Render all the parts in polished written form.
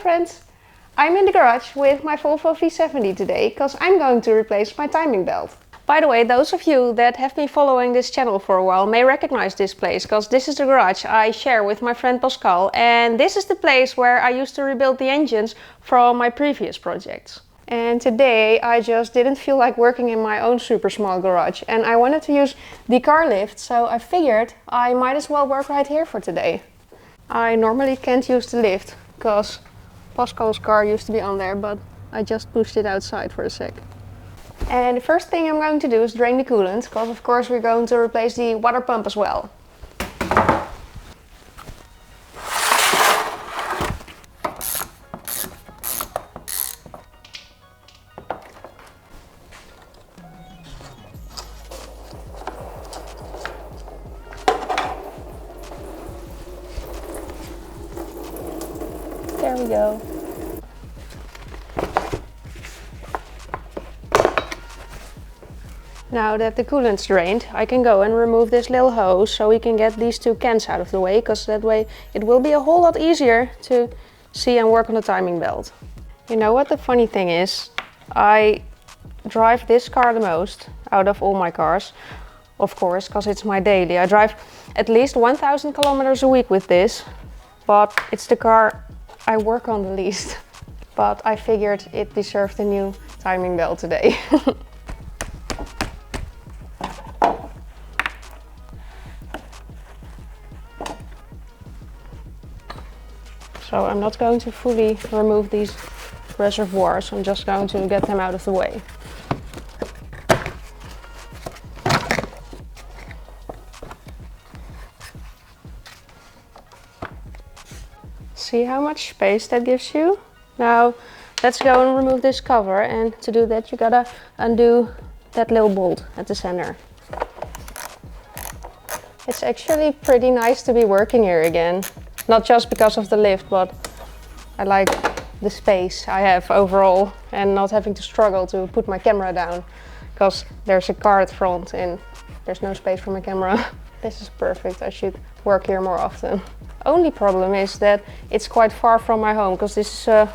friends! I'm in the garage with my Volvo V70 today because I'm going to replace my timing belt. By the way, those of you that have been following this channel for a while may recognize this place because this is the garage I share with my friend Pascal, and this is the place where I used to rebuild the engines from my previous projects. And today I just didn't feel like working in my own super small garage and I wanted to use the car lift, so I figured I might as well work right here for today. I normally can't use the lift because Pascal's car used to be on there, but I just pushed it outside for a sec. And the first thing I'm going to do is drain the coolant, because of course we're going to replace the water pump as well. There we go. Now that the coolant's drained, I can go and remove this little hose so we can get these two cans out of the way, because that way it will be a whole lot easier to see and work on the timing belt. You know what the funny thing is? I drive this car the most out of all my cars, of course, because it's my daily. I drive at least 1,000 kilometers a week with this, but it's the car I work on the least. But I figured it deserved a new timing belt today. So I'm not going to fully remove these reservoirs, I'm just going to get them out of the way. See how much space that gives you? Now let's go and remove this cover, and to do that you gotta undo that little bolt at the center. It's actually pretty nice to be working here again. Not just because of the lift, but I like the space I have overall and not having to struggle to put my camera down because there's a car at front and there's no space for my camera. This is perfect, I should work here more often. Only problem is that it's quite far from my home because this is a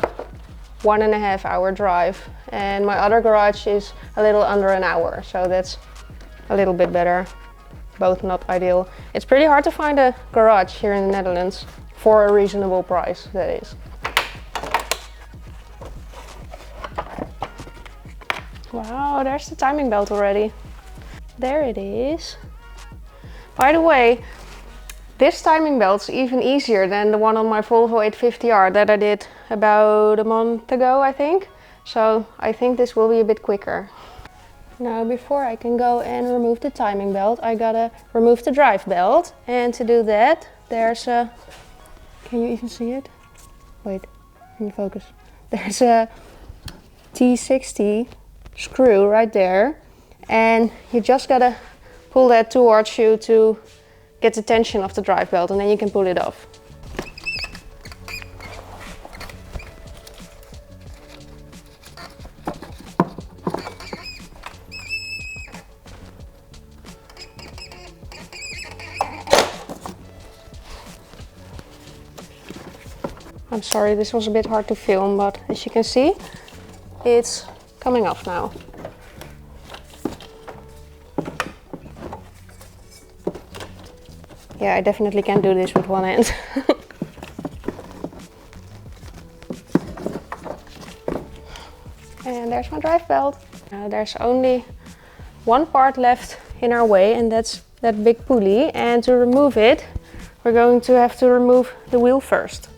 1.5 hour drive and my other garage is a little under an hour, so that's a little bit better. Both not ideal. It's pretty hard to find a garage here in the Netherlands for a reasonable price, that is. Wow, there's the timing belt already. There it is. By the way, this timing belt's even easier than the one on my Volvo 850R that I did about a month ago, I think. So I think this will be a bit quicker. Now before I can go and remove the timing belt, I gotta remove the drive belt. And to do that, there's a... Can you even see it? Wait, let me focus. There's a T60 screw right there. And you just gotta pull that towards you to get the tension of the drive belt, and then you can pull it off. I'm sorry, this was a bit hard to film, but as you can see, it's coming off now. Yeah, I definitely can't do this with one hand. And there's my drive belt. Now there's only one part left in our way, and that's that big pulley. And to remove it, we're going to have to remove the wheel first.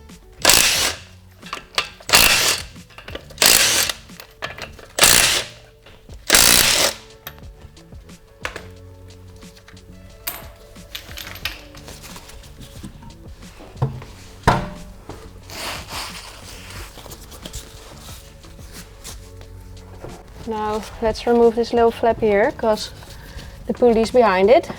Now let's remove this little flap here, because the pulley's behind it.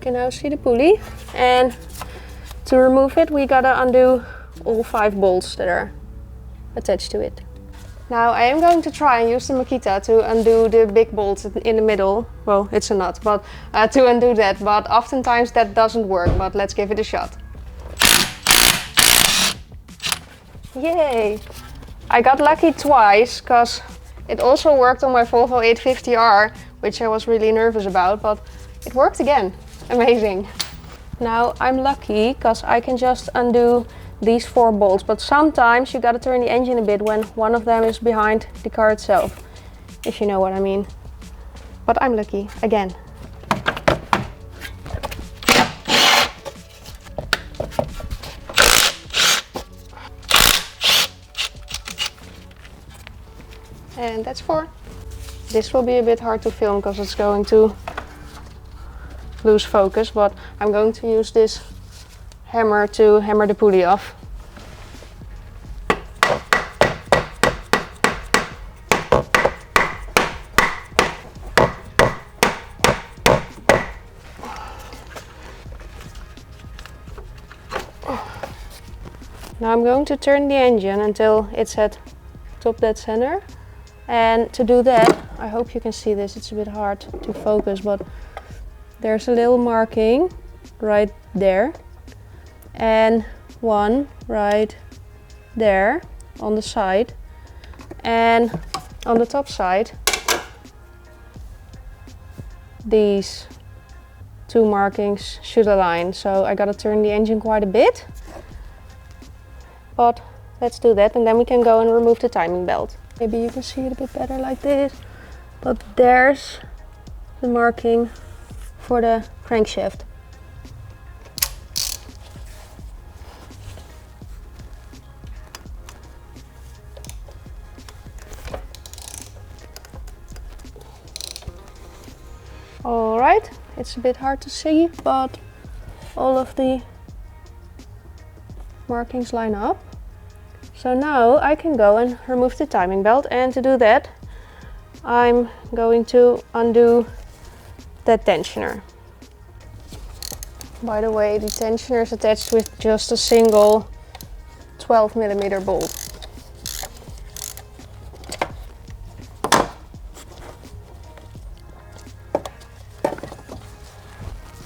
can now see the pulley. And to remove it, we gotta undo all 5 bolts that are attached to it. Now I am going to try and use the Makita to undo the big bolts in the middle. Well, it's a nut, but to undo that. But oftentimes that doesn't work, but let's give it a shot. Yay! I got lucky twice, because it also worked on my Volvo 850R, which I was really nervous about, but it worked again. Amazing. Now I'm lucky, because I can just undo these 4 bolts, but sometimes you gotta turn the engine a bit when one of them is behind the car itself, if you know what I mean. But I'm lucky, again. And that's 4. This will be a bit hard to film because it's going to lose focus, but I'm going to use this hammer to hammer the pulley off. Now I'm going to turn the engine until it's at top dead center. And to do that, I hope you can see this, it's a bit hard to focus, but there's a little marking right there. And one right there on the side. And on the top side, these 2 markings should align. So I gotta turn the engine quite a bit. But let's do that, and then we can go and remove the timing belt. Maybe you can see it a bit better like this. But there's the marking for the crankshaft. Alright, it's a bit hard to see, but all of the markings line up. So now I can go and remove the timing belt, and to do that I'm going to undo that tensioner. By the way, the tensioner is attached with just a single 12mm bolt.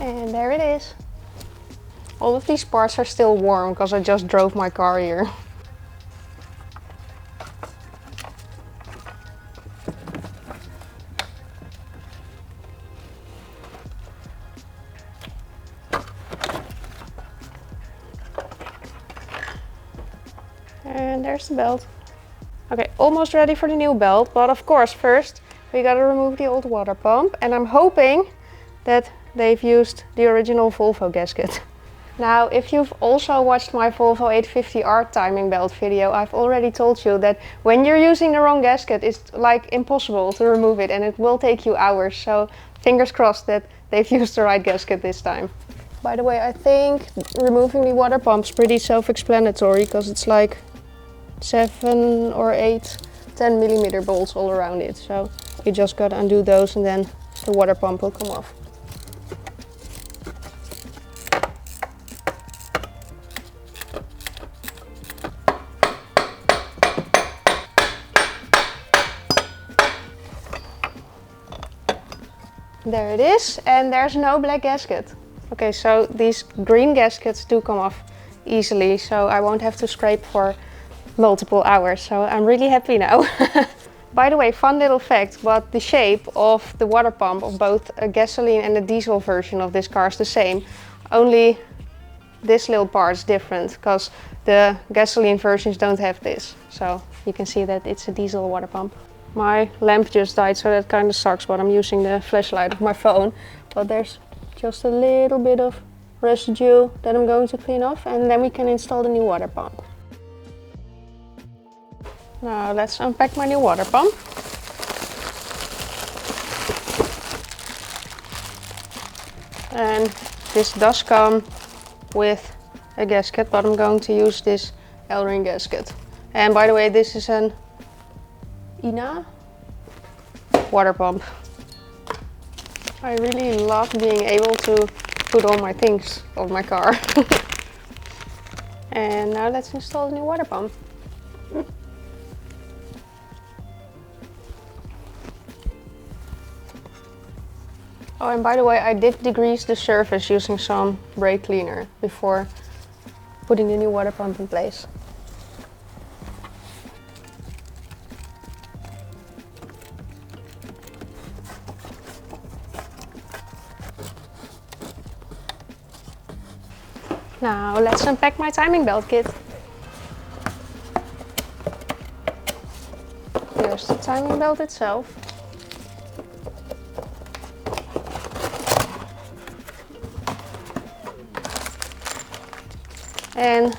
And there it is. All of these parts are still warm because I just drove my car here. And there's the belt. Okay, almost ready for the new belt, but of course first we gotta remove the old water pump, and I'm hoping that they've used the original Volvo gasket. Now, if you've also watched my Volvo 850R timing belt video, I've already told you that when you're using the wrong gasket, it's like impossible to remove it and it will take you hours. So fingers crossed that they've used the right gasket this time. By the way, I think removing the water pump's pretty self-explanatory because it's like 7 or 8 10mm bolts all around it. So you just gotta undo those and then the water pump will come off. There it is, and there's no black gasket. Okay, so these green gaskets do come off easily, so I won't have to scrape for multiple hours, so I'm really happy now. By the way, fun little fact, but the shape of the water pump of both a gasoline and a diesel version of this car is the same. Only this little part is different, because the gasoline versions don't have this. So you can see that it's a diesel water pump. My lamp just died, so that kind of sucks, but I'm using the flashlight of my phone. But there's just a little bit of residue that I'm going to clean off, and then we can install the new water pump. Now let's unpack my new water pump. And this does come with a gasket, but I'm going to use this L-ring gasket. And by the way, this is an INA water pump. I really love being able to put all my things on my car. And now let's install the new water pump. Oh, and by the way, I did degrease the surface using some brake cleaner before putting the new water pump in place. Now let's unpack my timing belt kit. Here's the timing belt itself. And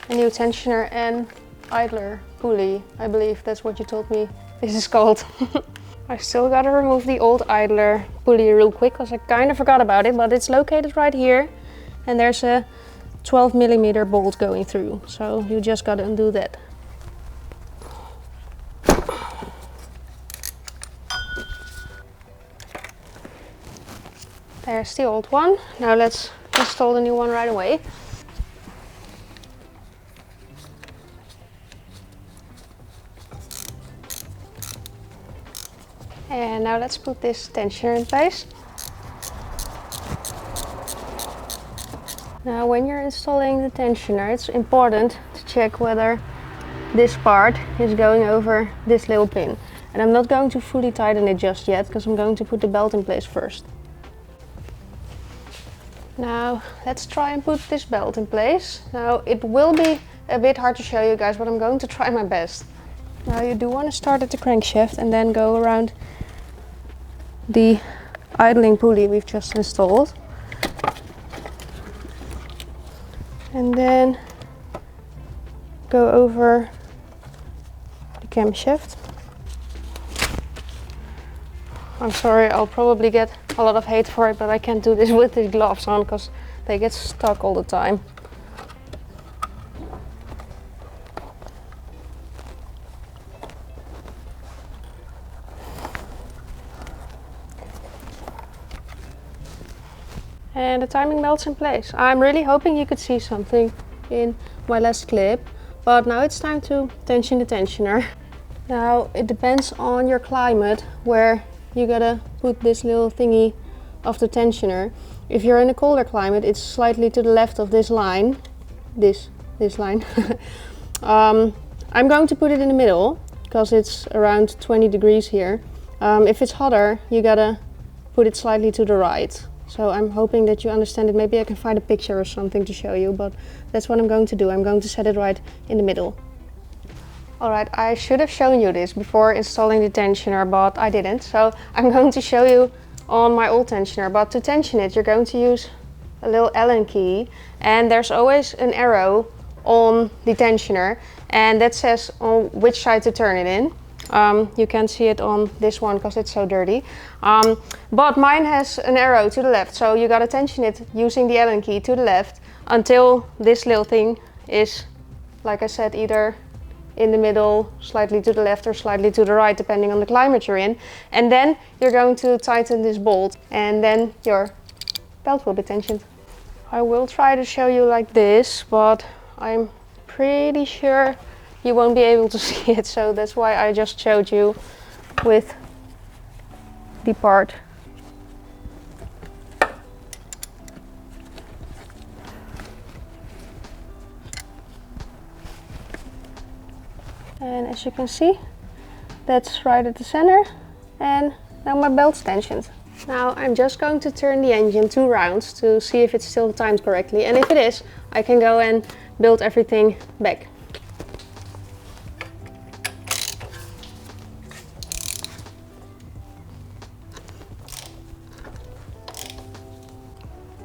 a new tensioner and idler pulley. I believe that's what you told me this is called. I still gotta remove the old idler pulley real quick because I kind of forgot about it, but it's located right here. And there's a 12mm bolt going through, so you just gotta undo that. There's the old one. Now let's install the new one right away. And now let's put this tensioner in place. Now when you're installing the tensioner, it's important to check whether this part is going over this little pin. And I'm not going to fully tighten it just yet because I'm going to put the belt in place first. Now let's try and put this belt in place. Now it will be a bit hard to show you guys, but I'm going to try my best. Now you do want to start at the crankshaft and then go around the idling pulley we've just installed. And then go over the camshaft. I'm sorry, I'll probably get a lot of hate for it, but I can't do this with the gloves on because they get stuck all the time. And the timing belt's in place. I'm really hoping you could see something in my last clip, but now it's time to tension the tensioner. Now it depends on your climate where you gotta put this little thingy of the tensioner. If you're in a colder climate, it's slightly to the left of this line. This line. I'm going to put it in the middle because it's around 20 degrees here. If it's hotter, you gotta put it slightly to the right. So I'm hoping that you understand it. Maybe I can find a picture or something to show you, but that's what I'm going to do. I'm going to set it right in the middle. Alright, I should have shown you this before installing the tensioner, but I didn't. So I'm going to show you on my old tensioner, but to tension it, you're going to use a little Allen key, and there's always an arrow on the tensioner, and that says on which side to turn it in. You can't see it on this one because it's so dirty, but mine has an arrow to the left, so you gotta tension it using the Allen key to the left until this little thing is, like I said, either in the middle, slightly to the left or slightly to the right, depending on the climate you're in. And then you're going to tighten this bolt and then your belt will be tensioned. I will try to show you like this, but I'm pretty sure you won't be able to see it, so that's why I just showed you with the part. And as you can see, that's right at the center, and now my belt's tensioned. Now I'm just going to turn the engine 2 rounds to see if it's still timed correctly, and if it is, I can go and build everything back.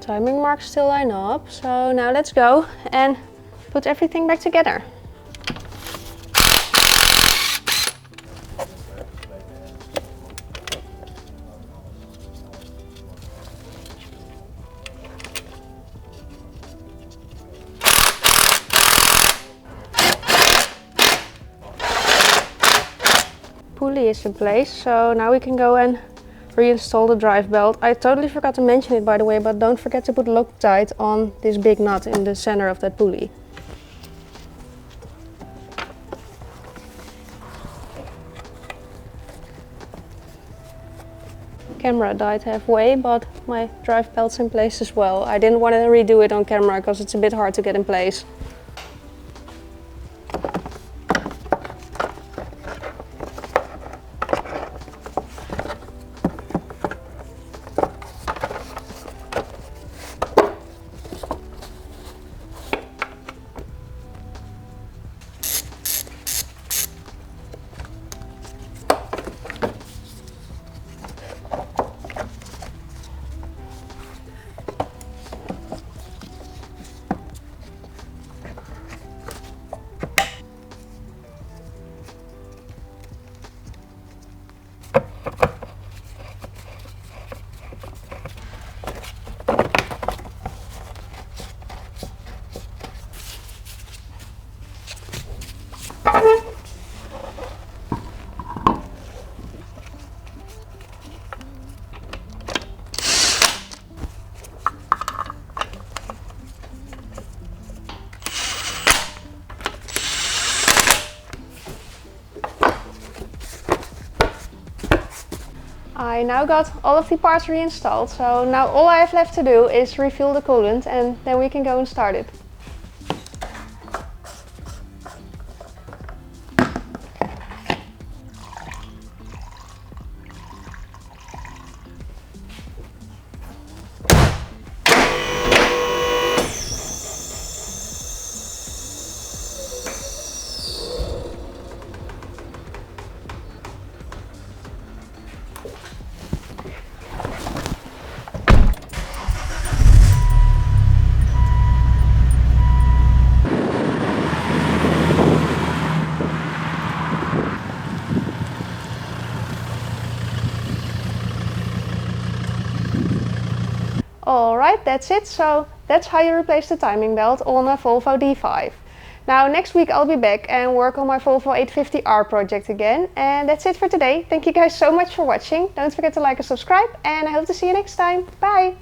Timing marks still line up, so now let's go and put everything back together. Pulley is in place, so now we can go and reinstall the drive belt. I totally forgot to mention it, by the way, but don't forget to put Loctite on this big nut in the center of that pulley. Camera died halfway, but my drive belt's in place as well. I didn't want to redo it on camera because it's a bit hard to get in place. I now got all of the parts reinstalled, so now all I have left to do is refill the coolant and then we can go and start it. Alright, that's it. So that's how you replace the timing belt on a Volvo D5. Now next week I'll be back and work on my Volvo 850R project again. And that's it for today. Thank you guys so much for watching. Don't forget to like and subscribe, and I hope to see you next time. Bye!